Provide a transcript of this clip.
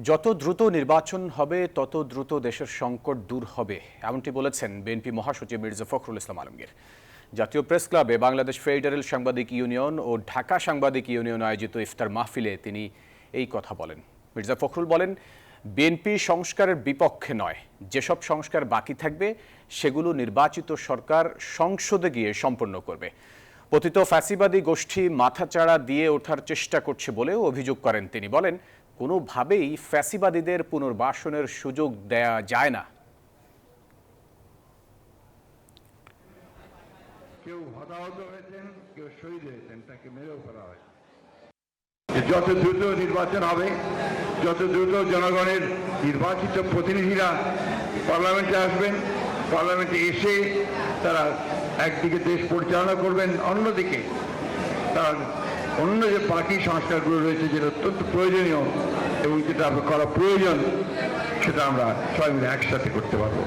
যত দ্রুত নির্বাচন হবে তত দ্রুত দেশের সংকট দূর হবে, এমনটি বলেছেন বিএনপি মহাসচিব মির্জা ফখরুল ইসলাম আলমগীর। জাতীয় প্রেস ক্লাবে বাংলাদেশ ফেডারেল সাংবাদিক ইউনিয়ন ও ঢাকা সাংবাদিক ইউনিয়ন আয়োজিত ইফতার মাহফিলে তিনি এই কথা বলেন। মির্জা ফখরুল বলেন, বিএনপি সংস্কারের বিপক্ষে নয়, যেসব সংস্কার বাকি থাকবে সেগুলো নির্বাচিত সরকার সংসদে গিয়ে সম্পন্ন করবে। পতিত ফ্যাসিবাদী গোষ্ঠী মাথাচাড়া দিয়ে ওঠার চেষ্টা করছে বলেও অভিযোগ করেন তিনি। বলেন, কোনোভাবেই ফ্যাসিবাদীদের পুনর্বাসনের সুযোগ দেয়া যায় না। কেউ হতাহত হয়েছেন, কেউ শহীদ হয়েছেন, তাকে মেরেও ফেলা হয়। যত দ্রুত নির্বাচন হবে, যত দ্রুত জনগণের নির্বাচিত প্রতিনিধিরা পার্লামেন্টে আসবেন, পার্লামেন্টে এসে তারা একদিকে দেশ পরিচালনা করবেন, অন্যদিকে তার অন্য যে বাকি সংস্কারগুলো রয়েছে যেটা অত্যন্ত প্রয়োজনীয় এবং যেটা করা প্রয়োজন সেটা আমরা সবাই মিলে একসাথে করতে পারবো।